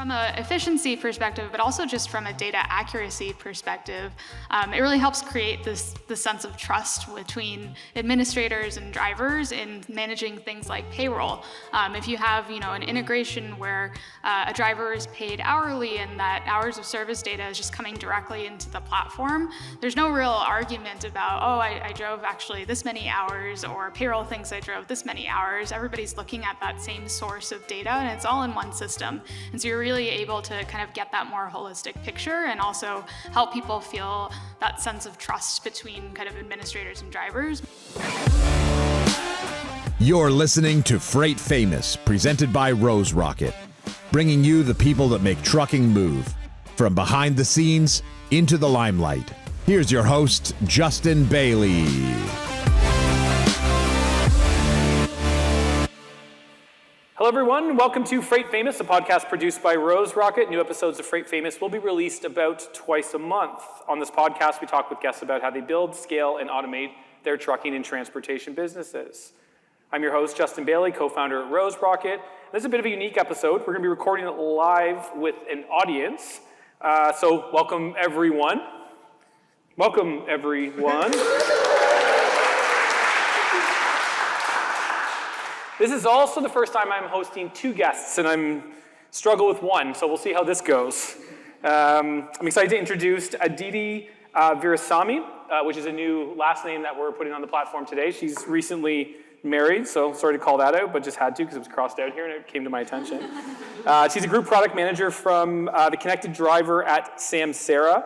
From an efficiency perspective, but also just from a data accuracy perspective, it really helps create this sense of trust between administrators and drivers in managing things like payroll. If you have, an integration where a driver is paid hourly and that hours of service data is just coming directly into the platform, there's no real argument about, I drove actually this many hours, or payroll thinks I drove this many hours. Everybody's looking at that same source of data, and it's all in one system. And so you're really able to kind of get that more holistic picture and also help people feel that sense of trust between kind of administrators and drivers. You're listening to Freight Famous, presented by Rose Rocket, bringing you the people that make trucking move. From behind the scenes into the limelight. Here's your host, Justin Bailie. Hello everyone, welcome to Freight Famous, a podcast produced by Rose Rocket. New episodes of Freight Famous will be released about twice a month. On this podcast, we talk with guests about how they build, scale, and automate their trucking and transportation businesses. I'm your host, Justin Bailie, co-founder at Rose Rocket. This is a bit of a unique episode. We're going to be recording it live with an audience. So welcome everyone. Welcome everyone. This is also the first time I'm hosting two guests, and I'm struggle with one, so we'll see how this goes. I'm excited to introduce Aditi Verasamy, which is a new last name that we're putting on the platform today. She's recently married, so sorry to call that out, but just had to because it was crossed out here and it came to my attention. She's a group product manager from the Connected Driver at Samsara,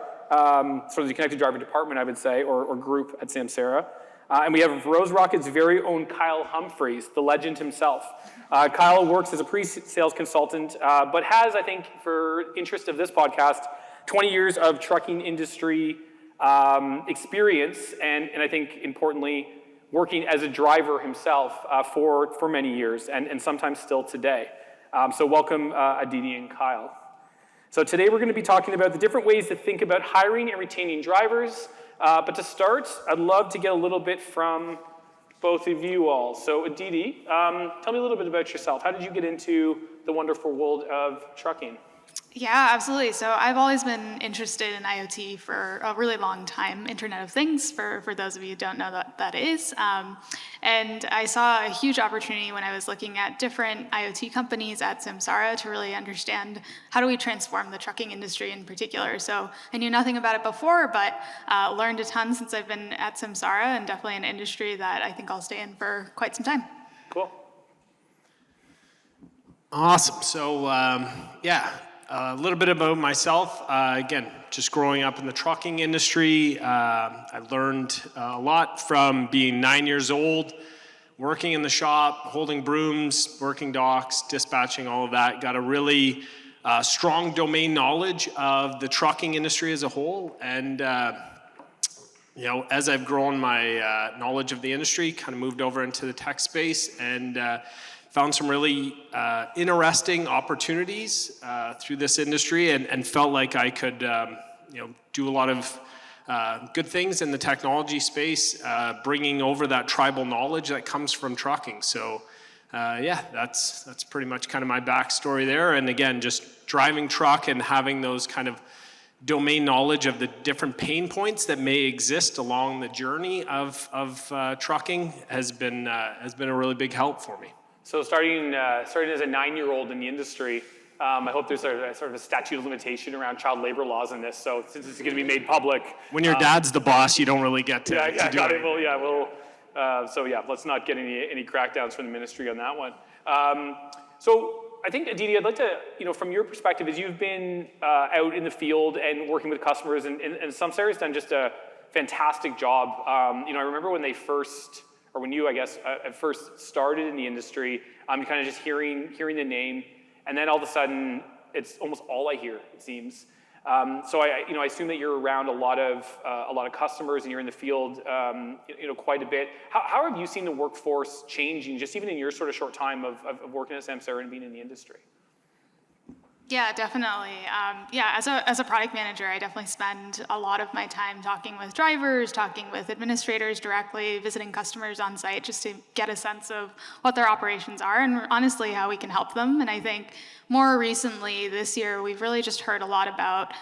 sort of the Connected Driver department, I would say, or group at Samsara. And we have Rose Rocket's very own Kyle Humphries, the legend himself. Kyle works as a pre-sales consultant, but has, I think, for interest of this podcast, 20 years of trucking industry experience, and I think, importantly, working as a driver himself for many years, and sometimes still today. So welcome, Aditi and Kyle. So today we're going to be talking about the different ways to think about hiring and retaining drivers. But to start, I'd love to get a little bit from both of you all. So Aditi, tell me a little bit about yourself. How did you get into the wonderful world of trucking? Yeah, absolutely. So I've always been interested in IoT for a really long time, Internet of Things, for those of you who don't know what that is. And I saw a huge opportunity when I was looking at different IoT companies at Samsara to really understand how do we transform the trucking industry in particular. So I knew nothing about it before, but learned a ton since I've been at Samsara, and definitely an industry that I think I'll stay in for quite some time. Cool. Awesome. So, a little bit about myself. Again, just growing up in the trucking industry, I learned a lot from being 9 years old, working in the shop, holding brooms, working docks, dispatching, all of that. Got a really strong domain knowledge of the trucking industry as a whole. And, as I've grown my knowledge of the industry, kind of moved over into the tech space and found some really interesting opportunities through this industry, and felt like I could, do a lot of good things in the technology space, bringing over that tribal knowledge that comes from trucking. So, that's pretty much kind of my backstory there. And again, just driving truck and having those kind of domain knowledge of the different pain points that may exist along the journey of trucking has been a really big help for me. So starting as a 9-year-old in the industry, I hope there's a sort of a statute of limitation around child labor laws in this. So since it's going to be made public, when your dad's the boss, you don't really get to do it. Well, let's not get any crackdowns from the ministry on that one. So I think, Aditi, I'd like to, from your perspective, as you've been out in the field and working with customers, and Samsara's done just a fantastic job. I remember when you, I guess, first started in the industry, kind of just hearing the name, and then all of a sudden, it's almost all I hear, it seems. So I assume that you're around a lot of customers, and you're in the field, quite a bit. How have you seen the workforce changing, just even in your sort of short time of working at Samsara and being in the industry? Yeah, definitely. As a product manager, I definitely spend a lot of my time talking with drivers, talking with administrators directly, visiting customers on site just to get a sense of what their operations are and honestly how we can help them. And I think more recently this year, we've really just heard a lot about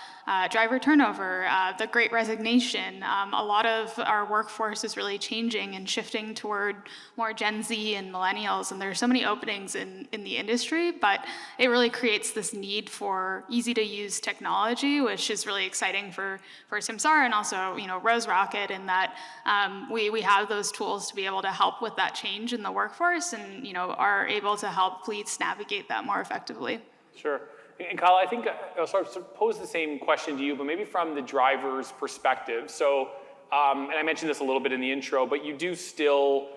driver turnover, the Great Resignation. A lot of our workforce is really changing and shifting toward more Gen Z and millennials, and there are so many openings in the industry, but it really creates this need for easy-to-use technology, which is really exciting for Samsara and also, Rose Rocket, in that we have those tools to be able to help with that change in the workforce and, are able to help fleets navigate that more effectively. Sure. And Kyle, I think I'll sort of pose the same question to you, but maybe from the driver's perspective. So, and I mentioned this a little bit in the intro, but you do still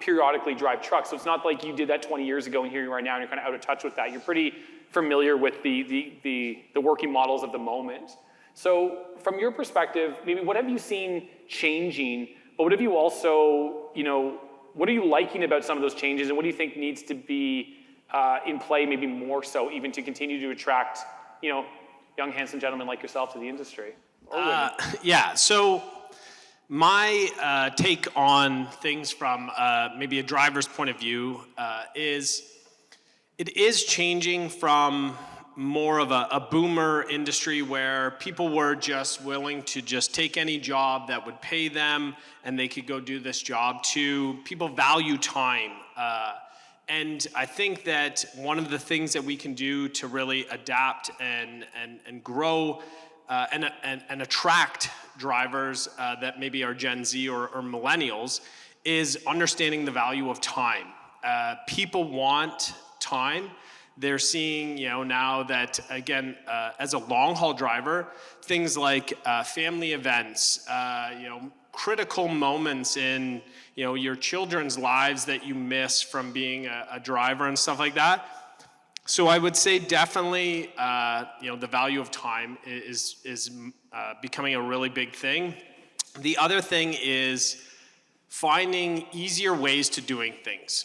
periodically drive trucks. So it's not like you did that 20 years ago and here you are now and you're kind of out of touch with that. You're pretty familiar with the working models of the moment. So from your perspective, maybe what have you seen changing, but what have you also, what are you liking about some of those changes and what do you think needs to be in play, maybe more so, even to continue to attract, young, handsome gentlemen like yourself to the industry? So my take on things from maybe a driver's point of view is it is changing from more of a boomer industry where people were just willing to just take any job that would pay them and they could go do this job, to people value time. And I think that one of the things that we can do to really adapt and grow and attract drivers that maybe are Gen Z or millennials is understanding the value of time. People want time. They're seeing, now that, again, as a long haul driver, things like family events, critical moments in your children's lives that you miss from being a driver and stuff like that. So I would say definitely the value of time is becoming a really big thing. The other thing is finding easier ways to doing things.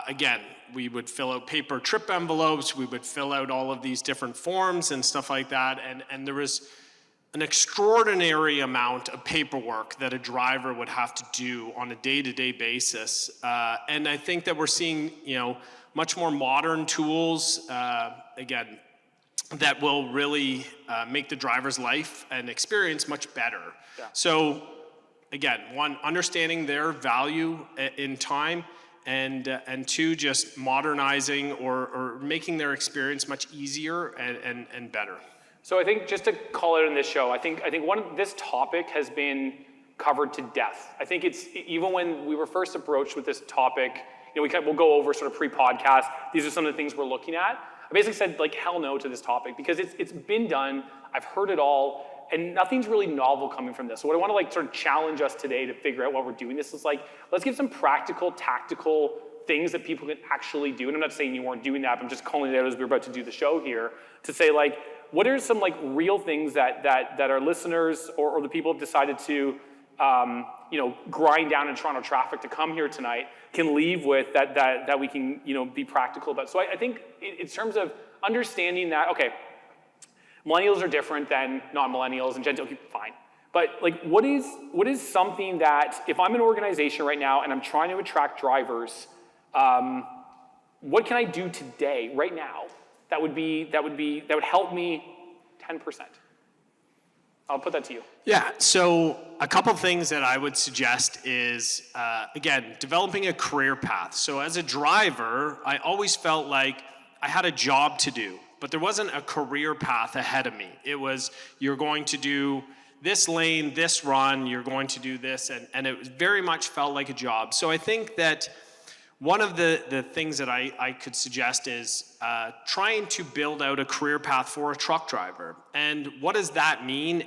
Again, we would fill out paper trip envelopes, we would fill out all of these different forms and stuff like that, and there was an extraordinary amount of paperwork that a driver would have to do on a day-to-day basis. And I think that we're seeing, much more modern tools, again, that will really make the driver's life and experience much better. Yeah. So, again, one, understanding their value in time, and two, just modernizing or making their experience much easier and better. So I think just to call it in this show, I think this topic has been covered to death. I think it's, even when we were first approached with this topic, we'll go over sort of pre-podcast, these are some of the things we're looking at. I basically said hell no to this topic because it's been done, I've heard it all, and nothing's really novel coming from this. So what I want to sort of challenge us today to figure out why we're doing this is let's give some practical, tactical things that people can actually do. And I'm not saying you weren't doing that, but I'm just calling it out as we're about to do the show here to say what are some real things that our listeners or the people have decided to grind down in Toronto traffic to come here tonight can leave with that we can be practical about. So I think in terms of understanding that, okay, millennials are different than non-millennials and Gen Z, okay, fine. But what is something that if I'm an organization right now and I'm trying to attract drivers, what can I do today, right now, that would help me 10%? I'll put that to you. Yeah, so a couple things that I would suggest is, again, developing a career path. So as a driver, I always felt like I had a job to do, but there wasn't a career path ahead of me. It was, you're going to do this lane, this run, you're going to do this, and it very much felt like a job. So I think that one of the things that I could suggest is trying to build out a career path for a truck driver. And what does that mean?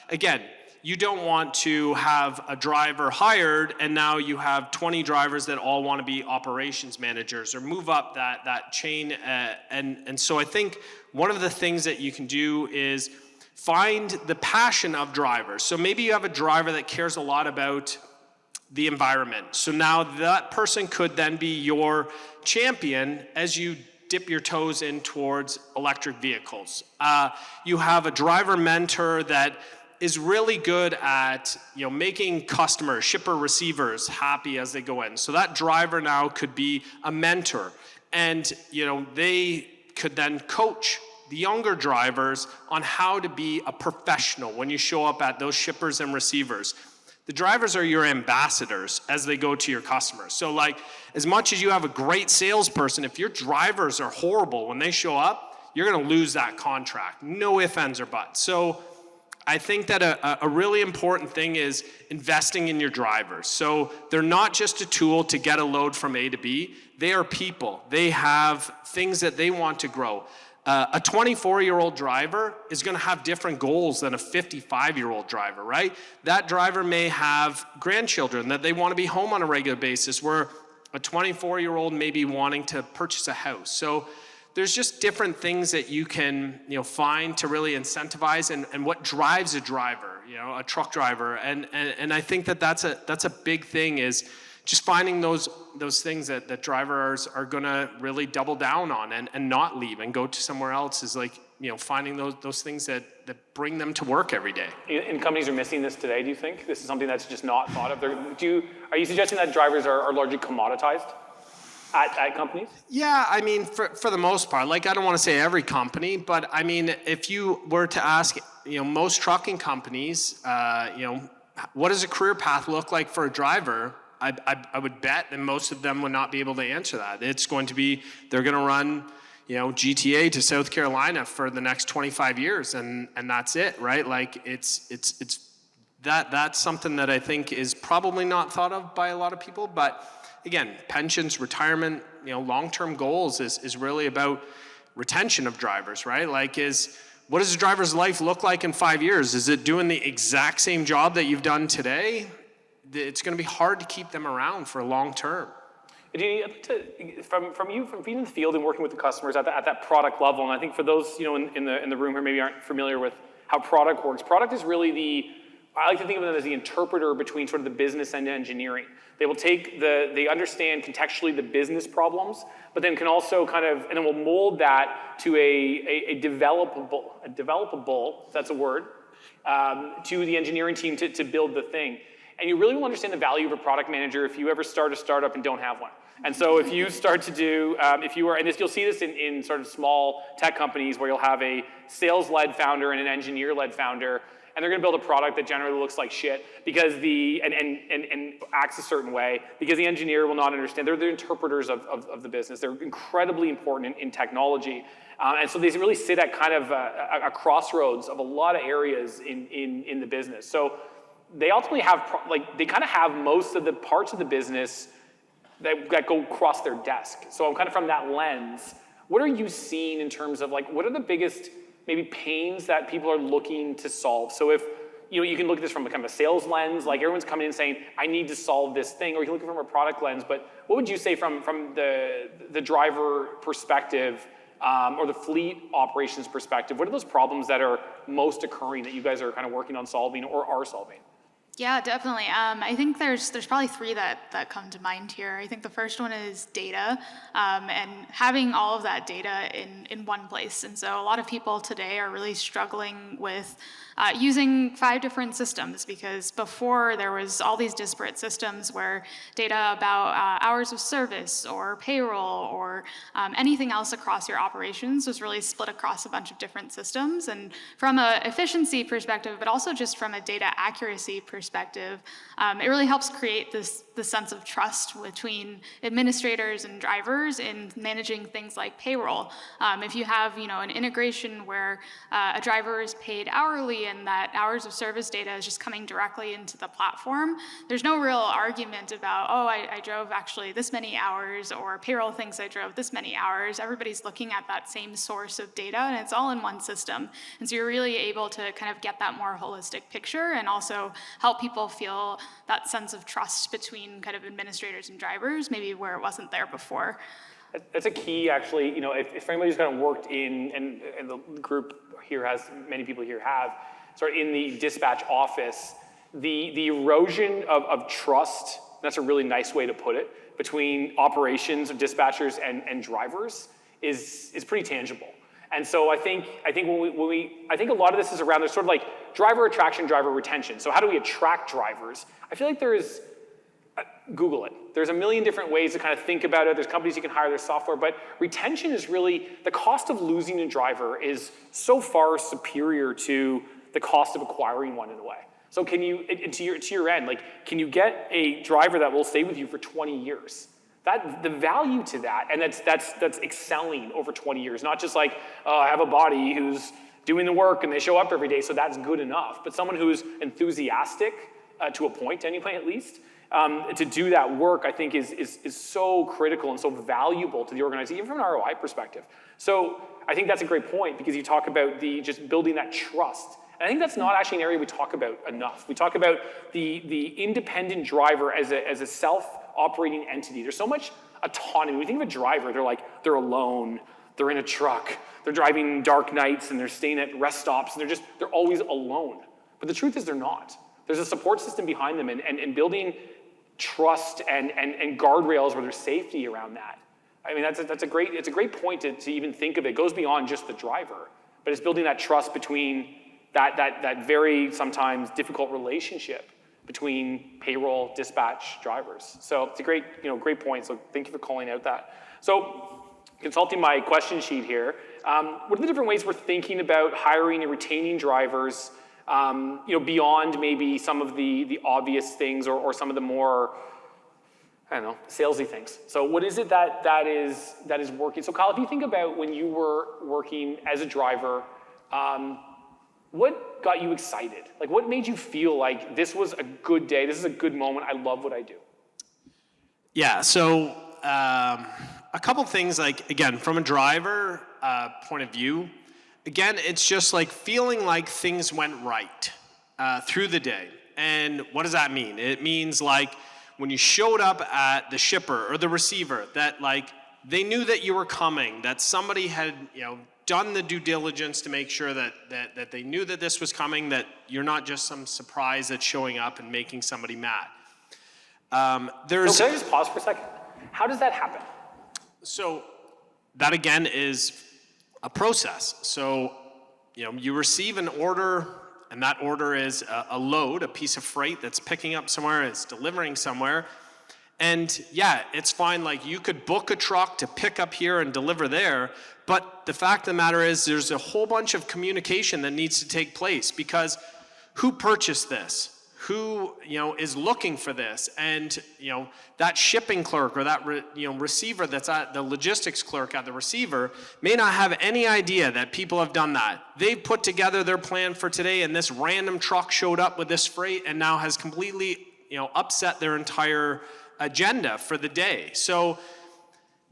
Again, you don't want to have a driver hired and now you have 20 drivers that all want to be operations managers or move up that chain. And so I think one of the things that you can do is find the passion of drivers. So maybe you have a driver that cares a lot about the environment. So now that person could then be your champion as you dip your toes in towards electric vehicles. You have a driver mentor that is really good at making customers, shipper receivers happy as they go in. So that driver now could be a mentor, and they could then coach the younger drivers on how to be a professional when you show up at those shippers and receivers. The drivers are your ambassadors as they go to your customers. So as much as you have a great salesperson, if your drivers are horrible when they show up, you're gonna lose that contract. No ifs, ands, or buts. So I think that a really important thing is investing in your drivers. So they're not just a tool to get a load from A to B. They are people. They have things that they want to grow. A 24-year-old driver is going to have different goals than a 55-year-old driver, right? That driver may have grandchildren that they want to be home on a regular basis, where a 24-year-old may be wanting to purchase a house. So there's just different things that you can find to really incentivize and what drives a driver, a truck driver. And I think that's a big thing, is just finding those things that drivers are gonna really double down on and not leave and go to somewhere else, is finding those things that bring them to work every day. And companies are missing this today, do you think? This is something that's just not thought of. Are you suggesting that drivers are largely commoditized at companies? Yeah, I mean, for the most part, I don't want to say every company, but I mean, if you were to ask, most trucking companies, what does a career path look like for a driver? I would bet that most of them would not be able to answer that. It's going to be, they're going to run, GTA to South Carolina for the next 25 years, and that's it, right? That's something that I think is probably not thought of by a lot of people. But again, pensions, retirement, long-term goals is really about retention of drivers, right? What does a driver's life look like in 5 years? Is it doing the exact same job that you've done today? It's going to be hard to keep them around for long term. From being in the field and working with the customers at that product level, and I think for those in the room who maybe aren't familiar with how product works, product is really I like to think of them as the interpreter between sort of the business and engineering. They will they understand contextually the business problems, but then can also and then will mold that to a developable, if that's a word, to the engineering team to build the thing. And you really will understand the value of a product manager if you ever start a startup and don't have one. And so if you start to do, you'll see this in sort of small tech companies where you'll have a sales-led founder and an engineer-led founder, and they're gonna build a product that generally looks like shit because and acts a certain way because the engineer will not understand. They're the interpreters of the business. They're incredibly important in technology. And so they really sit at kind of a crossroads of a lot of areas in the business. So they ultimately have, they kind of have most of the parts of the business that go across their desk. So I'm kind of from that lens. What are you seeing in terms of what are the biggest maybe pains that people are looking to solve? So if, you can look at this from a kind of a sales lens, everyone's coming in saying, I need to solve this thing, or you can look at it from a product lens, but what would you say from the driver perspective or the fleet operations perspective? What are those problems that are most occurring that you guys are kind of working on solving or are solving? Yeah, definitely. I think there's probably three that come to mind here. I think the first one is data, and having all of that data in one place. And so a lot of people today are really struggling with using 5 different systems, because before there was all these disparate systems where data about hours of service or payroll or anything else across your operations was really split across a bunch of different systems. And from an efficiency perspective, but also just from a data accuracy perspective, it really helps create this sense of trust between administrators and drivers in managing things like payroll. If you have an integration where a driver is paid hourly and that hours of service data is just coming directly into the platform, there's no real argument about, I drove actually this many hours, or payroll thinks I drove this many hours. Everybody's looking at that same source of data, and it's all in one system. And so you're really able to kind of get that more holistic picture and also help people feel that sense of trust between kind of administrators and drivers, maybe where it wasn't there before. That's a key, actually. If anybody's kind of worked and the group here has, many people here have, sort of in the dispatch office, the erosion of trust, that's a really nice way to put it, between operations of dispatchers and drivers is pretty tangible. And so I think I think a lot of this is around, there's sort of like driver attraction, driver retention. So how do we attract drivers? I feel like there is, Google it. There's a million different ways to kind of think about it. There's companies you can hire, there's software, but retention is really, the cost of losing a driver is so far superior to the cost of acquiring one in a way. So can you, to your end, like, can you get a driver that will stay with you for 20 years? The value to that, and that's excelling over 20 years, not just like, oh, I have a body who's doing the work and they show up every day, so that's good enough. But someone who's enthusiastic, to a point anyway at least, to do that work, I think is so critical and so valuable to the organization, even from an ROI perspective. So I think that's a great point, because you talk about just building that trust. And I think that's not actually an area we talk about enough. We talk about the independent driver as a self-operating entity. There's so much autonomy. When you think of a driver, they're alone, they're in a truck, they're driving dark nights, and they're staying at rest stops, and they're always alone. But the truth is they're not. There's a support system behind them, and building trust and guardrails where there's safety around that. I mean, it's a great point to even think of it. It goes beyond just the driver, but it's building that trust between that very sometimes difficult relationship between payroll, dispatch, drivers. So it's a great point. So thank you for calling out that. So consulting my question sheet here, what are the different ways we're thinking about hiring and retaining drivers, beyond maybe some of the obvious things or some of the more, I don't know, salesy things. So what is it that is working? So Kyle, if you think about when you were working as a driver, what got you excited? Like, what made you feel like this was a good day, this is a good moment, I love what I do? Yeah, so a couple things, like, again, from a driver point of view, again, it's just like feeling like things went right through the day. And what does that mean? It means like when you showed up at the shipper or the receiver, that like they knew that you were coming, that somebody had done the due diligence to make sure that they knew that this was coming, that you're not just some surprise that's showing up and making somebody mad. So can I just pause for a second? How does that happen? So that again is a process. So, you receive an order, and that order is a load, a piece of freight that's picking up somewhere, it's delivering somewhere. And yeah, it's fine, like you could book a truck to pick up here and deliver there, but the fact of the matter is there's a whole bunch of communication that needs to take place, because who purchased this? Who is looking for this? And that shipping clerk or that receiver that's at the logistics clerk at the receiver may not have any idea that people have done that. They've put together their plan for today, and this random truck showed up with this freight and now has completely upset their entire agenda for the day. So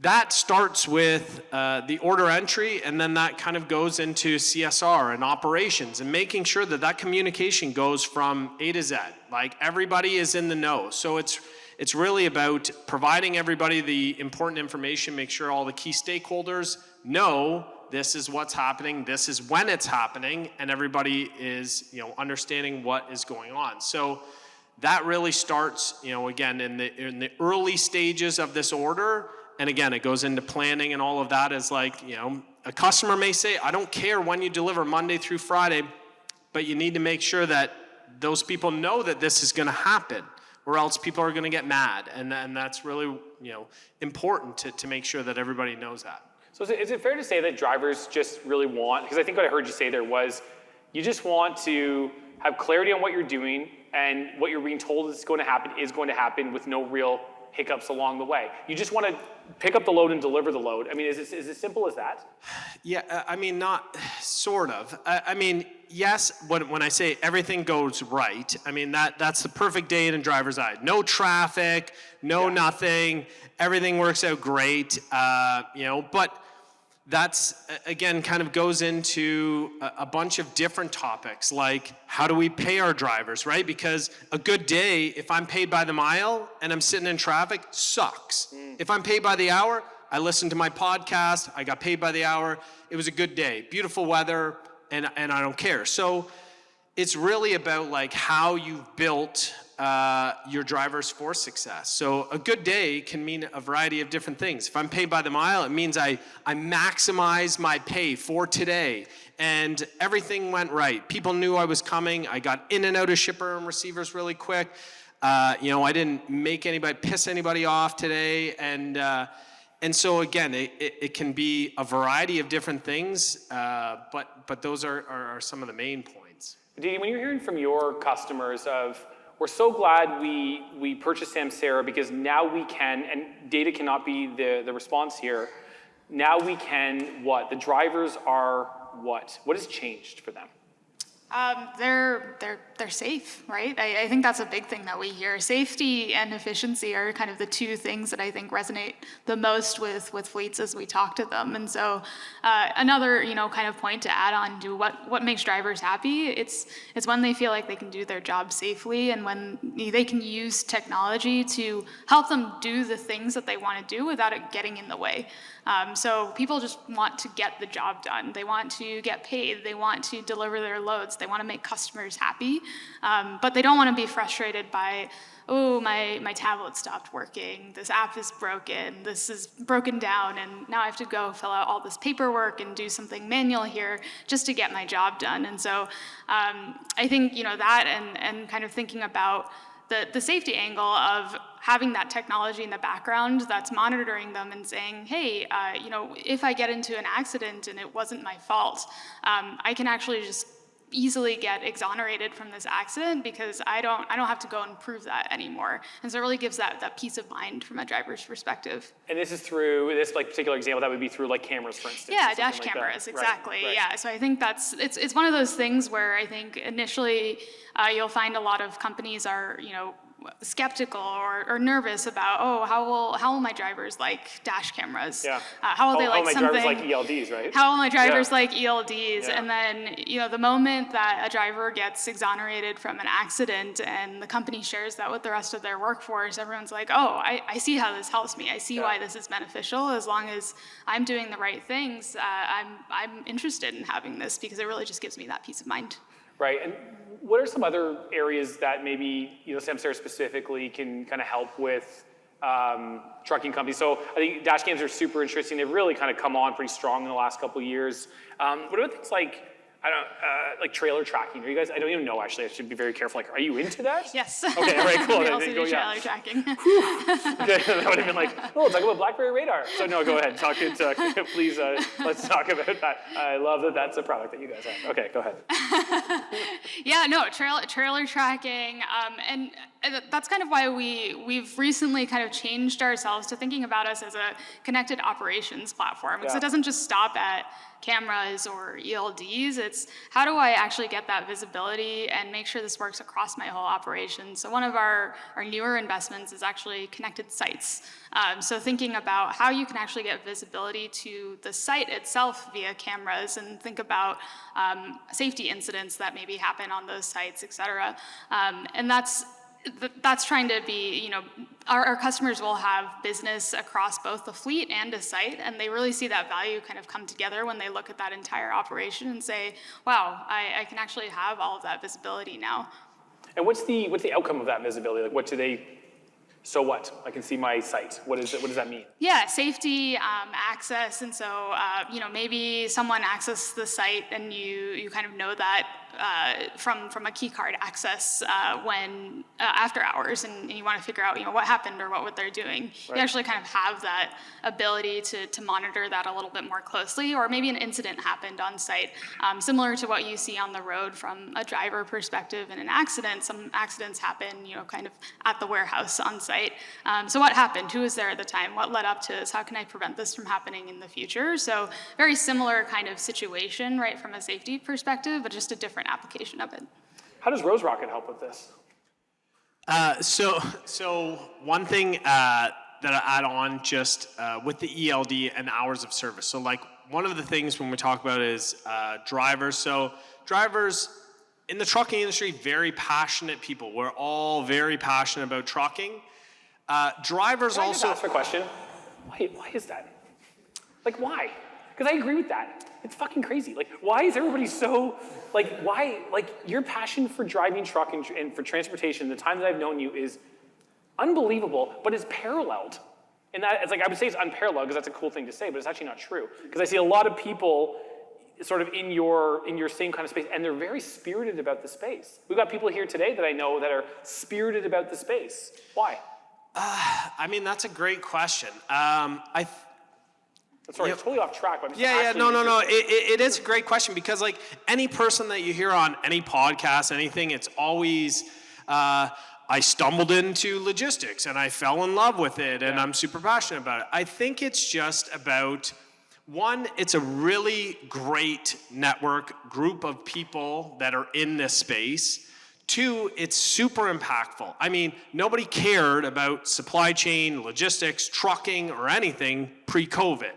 that starts with the order entry, and then that kind of goes into CSR and operations and making sure that communication goes from A to Z. Like everybody is in the know. So it's really about providing everybody the important information, make sure all the key stakeholders know this is what's happening, this is when it's happening, and everybody is understanding what is going on. So that really starts, again, in the early stages of this order. And again, it goes into planning and all of that. Is like, a customer may say, I don't care when you deliver Monday through Friday, but you need to make sure that those people know that this is going to happen, or else people are going to get mad. And that's really, important to make sure that everybody knows that. So is it fair to say that drivers just really want, because I think what I heard you say there was, you just want to have clarity on what you're doing, and what you're being told is going to happen with no real hiccups along the way. You just want to pick up the load and deliver the load. I mean, is it as simple as that? Yeah, I mean, not sort of. I mean, yes, when I say everything goes right, I mean, that's the perfect day in a driver's eye. No traffic, nothing, everything works out great, but that's, again, kind of goes into a bunch of different topics, like how do we pay our drivers, right? Because a good day, if I'm paid by the mile and I'm sitting in traffic, sucks. If I'm paid by the hour, I listened to my podcast, I got paid by the hour, it was a good day, beautiful weather, and I don't care. So it's really about like how you've built your drivers for success. So a good day can mean a variety of different things. If I'm paid by the mile, it means I maximize my pay for today. And everything went right. People knew I was coming. I got in and out of shipper and receivers really quick. I didn't make piss anybody off today. And so again, it can be a variety of different things, but those are some of the main points. Aditi, when you're hearing from your customers of, we're so glad we purchased Samsara because now we can, and data cannot be the response here, now we can what? The drivers are what? What has changed for them? They're safe, right? I think that's a big thing that we hear. Safety and efficiency are kind of the two things that I think resonate the most with fleets as we talk to them. And so another kind of point to add on to what makes drivers happy, it's when they feel like they can do their job safely and when they can use technology to help them do the things that they want to do without it getting in the way. So people just want to get the job done. They want to get paid. They want to deliver their loads. They want to make customers happy. But they don't want to be frustrated by, oh, my tablet stopped working. This app is broken. This is broken down. And now I have to go fill out all this paperwork and do something manual here just to get my job done. And so I think, that and kind of thinking about the safety angle of having that technology in the background that's monitoring them and saying, hey, if I get into an accident and it wasn't my fault, I can actually just easily get exonerated from this accident because I don't have to go and prove that anymore. And so it really gives that peace of mind from a driver's perspective. And this is through this particular example, that would be through cameras, for instance. Yeah, dash cameras, exactly. Right. Yeah, so I think it's one of those things where I think initially you'll find a lot of companies are, skeptical or nervous about, how will my drivers like dash cameras? Yeah. How will they like something? How will my drivers like ELDs, right? How will my drivers like ELDs? Yeah. And then, the moment that a driver gets exonerated from an accident and the company shares that with the rest of their workforce, everyone's like, oh, I see how this helps me. I see why this is beneficial. As long as I'm doing the right things, I'm interested in having this because it really just gives me that peace of mind. Right, and what are some other areas that maybe Samsara specifically can kind of help with trucking companies? So I think dash cams are super interesting. They've really kind of come on pretty strong in the last couple of years. What about things like trailer tracking? Are you guys? I don't even know actually. I should be very careful. Are you into that? Yes. Okay. All right. Cool. We also do trailer tracking. Okay. That would have been talk about BlackBerry Radar. So no, go ahead. Talk it. Please. Let's talk about that. I love that. That's a product that you guys have. Okay. Go ahead. Yeah. No. Trailer tracking. And that's kind of why we've recently kind of changed ourselves to thinking about us as a connected operations platform, because it doesn't just stop at cameras or ELDs. It's how do I actually get that visibility and make sure this works across my whole operation. So one of our newer investments is actually connected sites. So thinking about how you can actually get visibility to the site itself via cameras and think about safety incidents that maybe happen on those sites, et cetera. And that's trying to be, our customers will have business across both the fleet and a site, and they really see that value kind of come together when they look at that entire operation and say, wow, I can actually have all of that visibility now. And what's the outcome of that visibility? So what? I can see my site. What does that mean? Yeah, safety, access, and so maybe someone accessed the site and you kind of know that from a key card access when after hours, and you want to figure out what happened or what they're doing. Right. You actually kind of have that ability to monitor that a little bit more closely, or maybe an incident happened on site, similar to what you see on the road from a driver perspective in an accident. Some accidents happen, kind of at the warehouse on site. So what happened? Who was there at the time? What led up to this? How can I prevent this from happening in the future? So very similar kind of situation, right, from a safety perspective, but just a different application of it. How does Rose Rocket help with this? So one thing that I add on just with the ELD and hours of service. So one of the things when we talk about is drivers. So drivers in the trucking industry, very passionate people. We're all very passionate about trucking. Drivers Can I also. just ask a question? Why is that? Why? Because I agree with that. It's fucking crazy. Like, why is everybody so, like, why, like, your passion for driving truck and for transportation, the time that I've known you is unbelievable, but it's paralleled. And that, it's like, I would say it's unparalleled because that's a cool thing to say, but it's actually not true. Because I see a lot of people sort of in your same kind of space, and they're very spirited about the space. We've got people here today that I know that are spirited about the space. Why? I mean, that's a great question. Sorry, it's totally off track. But No. It is a great question because, like, any person that you hear on any podcast, anything, it's always, I stumbled into logistics and I fell in love with it and I'm super passionate about it. I think it's just about, one, it's a really great network group of people that are in this space. Two, it's super impactful. I mean, nobody cared about supply chain, logistics, trucking, or anything pre-COVID.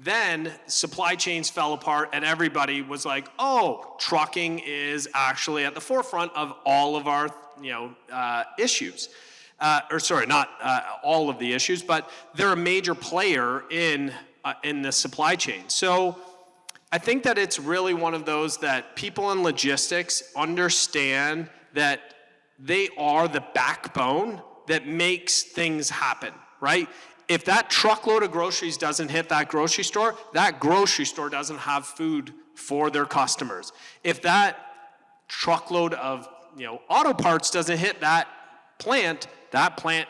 Then supply chains fell apart and everybody was like, oh, trucking is actually at the forefront of all of our issues. Not all of the issues, but they're a major player in the supply chain. So I think that it's really one of those that people in logistics understand that they are the backbone that makes things happen, right? If that truckload of groceries doesn't hit that grocery store doesn't have food for their customers. If that truckload of auto parts doesn't hit that plant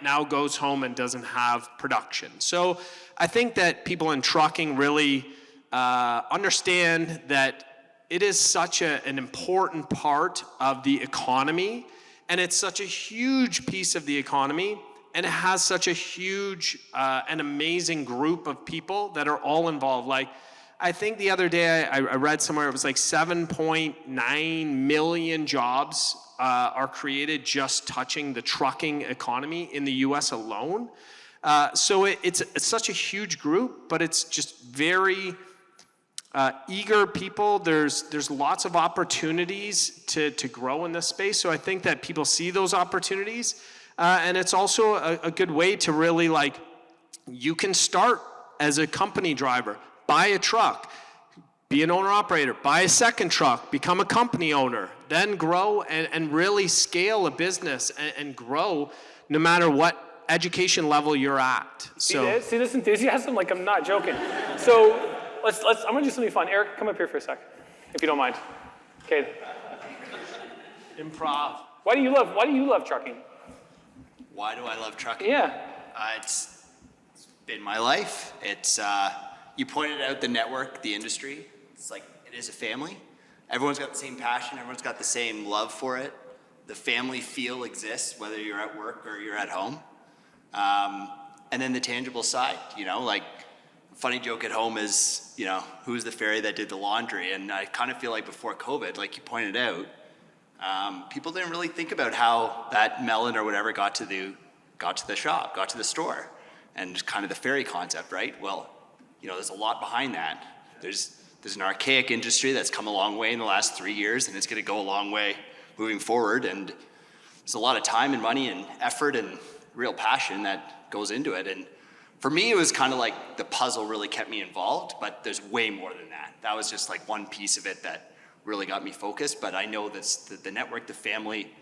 now goes home and doesn't have production. So I think that people in trucking really understand that it is such an important part of the economy, and it's such a huge piece of the economy, and it has such a huge and amazing group of people that are all involved. Like, I think the other day I read somewhere it was like 7.9 million jobs are created just touching the trucking economy in the US alone. So it's such a huge group, but it's just very eager people. There's lots of opportunities to grow in this space. So I think that people see those opportunities. And it's also a good way to really, like, you can start as a company driver, buy a truck, be an owner-operator, buy a second truck, become a company owner, then grow and really scale a business and grow no matter what education level you're at. See this enthusiasm? Like, I'm not joking. So I'm gonna do something fun. Eric, come up here for a sec, if you don't mind. Okay. Improv. Why do you love trucking? Why do I love trucking? Yeah. It's been my life. It's you pointed out the network, the industry. It's like it is a family. Everyone's got the same passion. Everyone's got the same love for it. The family feel exists whether you're at work or you're at home. And then the tangible side, like funny joke at home is, who's the fairy that did the laundry? And I kind of feel like before COVID, like you pointed out, people didn't really think about how that melon or whatever got to the shop, got to the store, and kind of the fairy concept, right? Well, there's a lot behind that. There's an archaic industry that's come a long way in the last 3 years, and it's going to go a long way moving forward. And there's a lot of time and money and effort and real passion that goes into it. And for me, it was kind of like the puzzle really kept me involved, but there's way more than that. That was just like one piece of it that really got me focused. But I know the network, the family,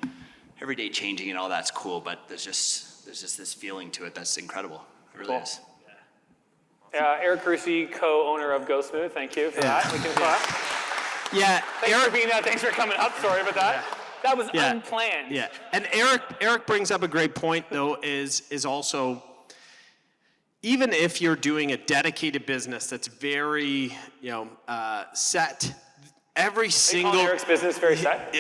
every day changing and all that's cool, but there's just this feeling to it that's incredible. It really is. Eric Carusi, co-owner of Go Smooth. Thank you for that. We can clap. Yeah. Thanks for coming up. Sorry about that. Yeah. That was unplanned. Yeah. And Eric brings up a great point, though, is also, even if you're doing a dedicated business that's very, set, every single Eric's business very set.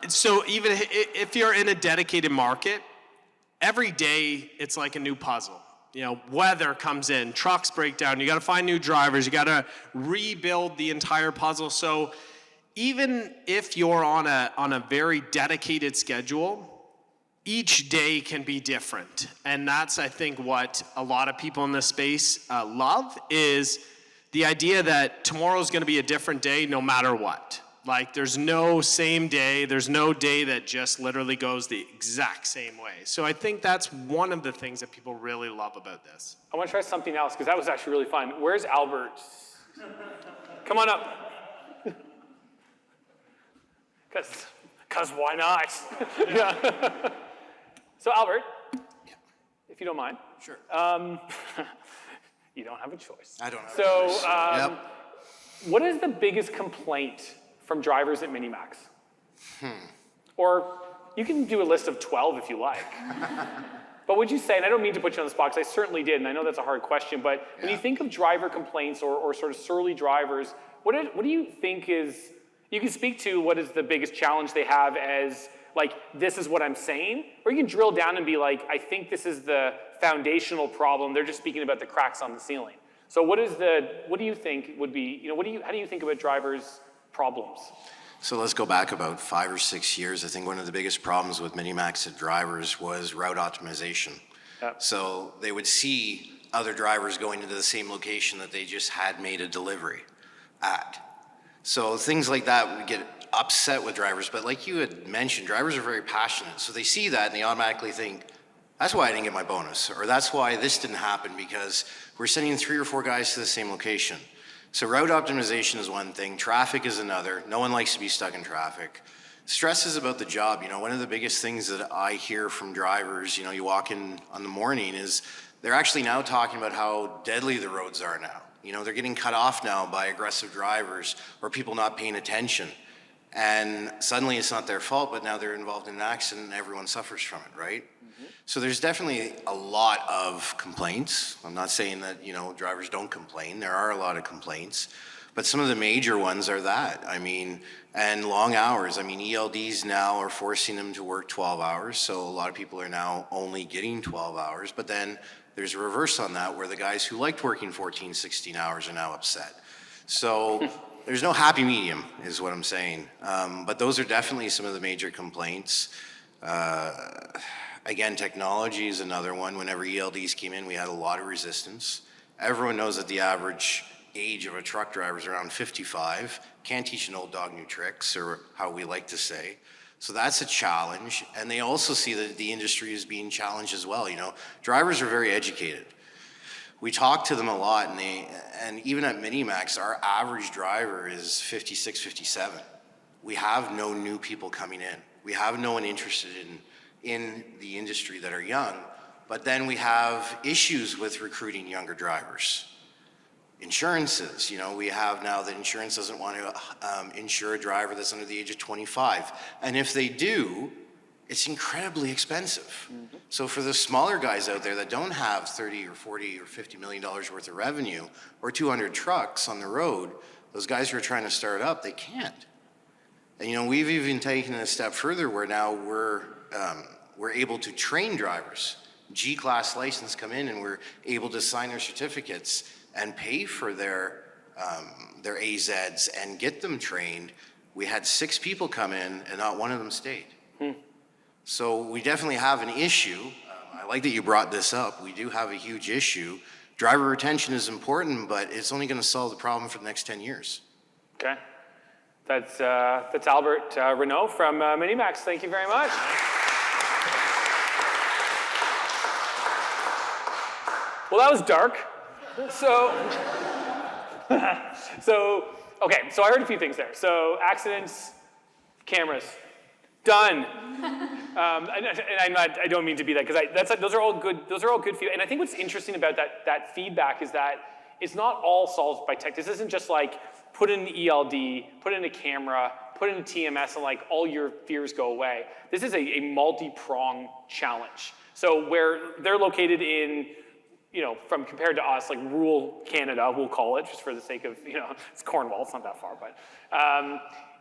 So even if you're in a dedicated market, every day it's like a new puzzle. Weather comes in, trucks break down, you got to find new drivers, you got to rebuild the entire puzzle. So even if you're on a very dedicated schedule, each day can be different. And that's, I think, what a lot of people in this space love, is the idea that tomorrow's going to be a different day no matter what. Like there's no same day, there's no day that just literally goes the exact same way. So I think that's one of the things that people really love about this. I want to try something else because that was actually really fun. Where's Albert? Come on up. Because why not? Yeah. So Albert, if you don't mind. Sure. You don't have a choice. I don't have so, a choice. What is the biggest complaint from drivers at Minimax? Or you can do a list of 12 if you like. But would you say, and I don't mean to put you on the spot, because I certainly did, and I know that's a hard question, but when you think of driver complaints or sort of surly drivers, what do you think is, you can speak to what is the biggest challenge they have as, like, this is what I'm saying, or you can drill down and be like, I think this is the foundational problem, they're just speaking about the cracks on the ceiling. So what do you think would be, how do you think about drivers' problems? So let's go back about 5 or 6 years. I think one of the biggest problems with Minimax at drivers was route optimization. Yep. So they would see other drivers going into the same location that they just had made a delivery at. So things like that would get upset with drivers. But like you had mentioned, drivers are very passionate. So they see that and they automatically think, that's why I didn't get my bonus, or that's why this didn't happen, because we're sending 3 or 4 guys to the same location. So route optimization is one thing, traffic is another. No one likes to be stuck in traffic. Stress is about the job. One of the biggest things that I hear from drivers, you walk in on the morning, is they're actually now talking about how deadly the roads are now. They're getting cut off now by aggressive drivers or people not paying attention. And suddenly it's not their fault, but now they're involved in an accident and everyone suffers from it, right? So there's definitely a lot of complaints. I'm not saying that, drivers don't complain. There are a lot of complaints. But some of the major ones are that. And long hours. ELDs now are forcing them to work 12 hours. So a lot of people are now only getting 12 hours. But then there's a reverse on that where the guys who liked working 14, 16 hours are now upset. So there's no happy medium is what I'm saying. But those are definitely some of the major complaints. Again, technology is another one. Whenever ELDs came in, we had a lot of resistance. Everyone knows that the average age of a truck driver is around 55. Can't teach an old dog new tricks, or how we like to say. So that's a challenge. And they also see that the industry is being challenged as well. Drivers are very educated. We talk to them a lot, and even at Minimax, our average driver is 56, 57. We have no new people coming in. We have no one interested in the industry that are young, but then we have issues with recruiting younger drivers. Insurances, we have now that insurance doesn't want to insure a driver that's under the age of 25. And if they do, it's incredibly expensive. Mm-hmm. So for the smaller guys out there that don't have 30 or 40 or $50 million worth of revenue or 200 trucks on the road, those guys who are trying to start up, they can't. And we've even taken it a step further where now we're able to train drivers. G-class license come in and we're able to sign their certificates and pay for their AZs and get them trained. We had 6 people come in and not one of them stayed. So we definitely have an issue. I like that you brought this up. We do have a huge issue. Driver retention is important, but it's only going to solve the problem for the next 10 years. Okay. That's Albert Renaud from Minimax. Thank you very much. Well, that was dark. So I heard a few things there. So accidents, cameras, done. I don't mean to be that, because those are all good. Those are all good feedback. And I think what's interesting about that feedback is that it's not all solved by tech. This isn't just like put in the ELD, put in a camera, put in a TMS, and like all your fears go away. This is a multi-pronged challenge. So where they're located in, from compared to us, like rural Canada, we'll call it, just for the sake of, it's Cornwall, it's not that far, but.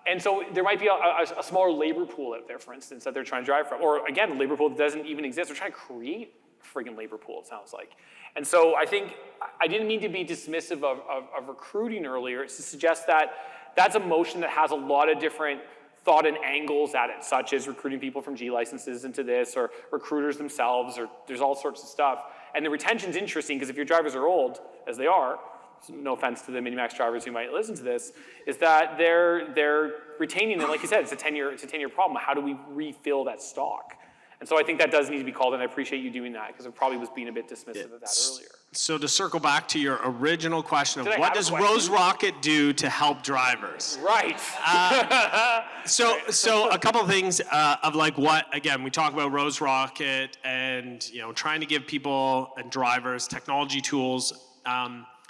And so there might be a smaller labor pool out there, for instance, that they're trying to drive from. Or again, the labor pool doesn't even exist. They're trying to create a friggin' labor pool, it sounds like. And so I think, I didn't mean to be dismissive of recruiting earlier. It's to suggest that that's a motion that has a lot of different thought and angles at it, such as recruiting people from G licenses into this, or recruiters themselves, or there's all sorts of stuff. And the retention's interesting, because if your drivers are old, as they are, no offense to the Minimax drivers who might listen to this, is that they're retaining it. Like you said, it's a 10-year problem. How do we refill that stock? And so I think that does need to be called, and I appreciate you doing that, because it probably was being a bit dismissive of that earlier. So to circle back to your original question of Did I what have a does question? Rose Rocket do to help drivers? Right. So a couple of things of like what, again, we talk about Rose Rocket and, you know, trying to give people and drivers technology tools.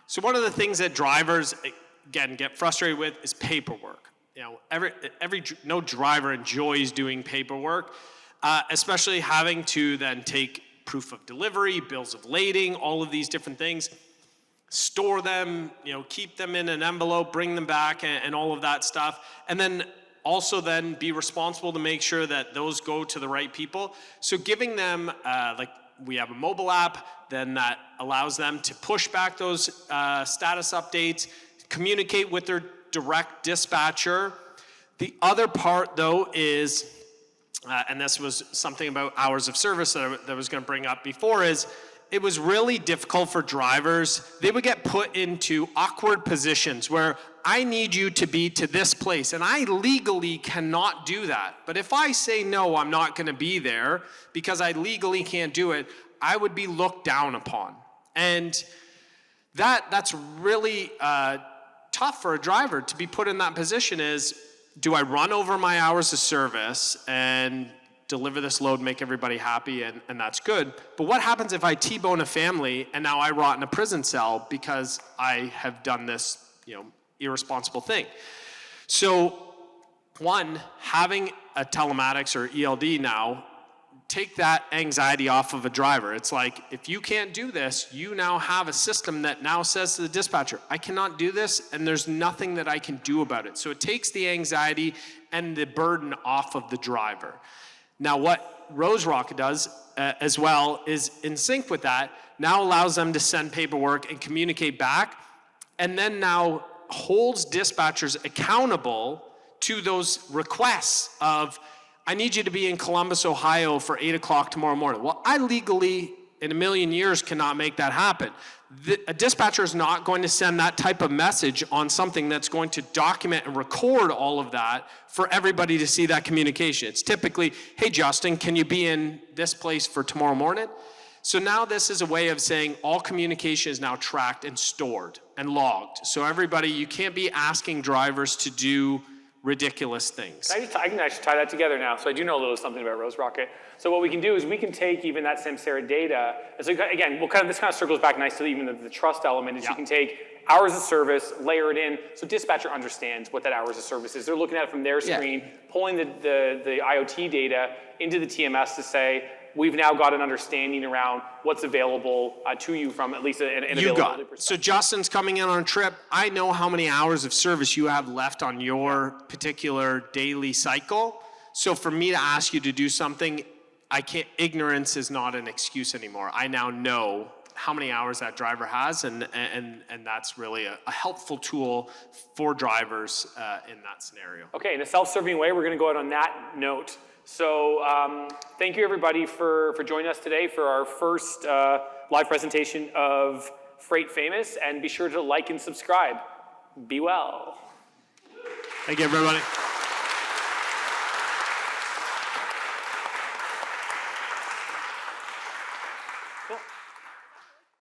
So one of the things that drivers, again, get frustrated with is paperwork. You know, no driver enjoys doing paperwork, especially having to then take proof of delivery, bills of lading, all of these different things, store them, you know, keep them in an envelope, bring them back, and all of that stuff. And then also then be responsible to make sure that those go to the right people. So giving them, like we have a mobile app, then that allows them to push back those status updates, communicate with their direct dispatcher. The other part though is, and this was something about hours of service that I was going to bring up before, is it was really difficult for drivers. They would get put into awkward positions where I need you to be to this place, and I legally cannot do that. But if I say no, I'm not going to be there because I legally can't do it, I would be looked down upon. And that's really tough for a driver to be put in that position. Is, do I run over my hours of service and deliver this load, make everybody happy, and that's good? But what happens if I T-bone a family and now I rot in a prison cell because I have done this, you know, irresponsible thing? So one, having a telematics or ELD now, take that anxiety off of a driver. It's like, if you can't do this, you now have a system that now says to the dispatcher, I cannot do this, and there's nothing that I can do about it. So it takes the anxiety and the burden off of the driver. Now what Rose Rocket does as well is in sync with that, now allows them to send paperwork and communicate back, and then now holds dispatchers accountable to those requests of, I need you to be in Columbus, Ohio for 8 o'clock tomorrow morning. Well, I legally, in a million years, cannot make that happen. A dispatcher is not going to send that type of message on something that's going to document and record all of that for everybody to see that communication. It's typically, hey, Justin, can you be in this place for tomorrow morning? So now this is a way of saying all communication is now tracked and stored and logged. So everybody, you can't be asking drivers to do ridiculous things. I can actually tie that together now. So I do know a little something about Rose Rocket. So what we can do is we can take even that Samsara data. And so again, this kind of circles back nicely to even the trust element. Is you can take hours of service, layer it in, so dispatcher understands what that hours of service is. They're looking at it from their screen, pulling the IoT data into the TMS to say, we've now got an understanding around what's available to you from at least an availability perspective. So Justin's coming in on a trip. I know how many hours of service you have left on your particular daily cycle. So for me to ask you to do something, ignorance is not an excuse anymore. I now know how many hours that driver has, and that's really a helpful tool for drivers in that scenario. Okay, in a self-serving way, we're going to go out on that note. So thank you everybody for joining us today for our first live presentation of Freight Famous, and be sure to like and subscribe. Be well. Thank you, everybody. Cool.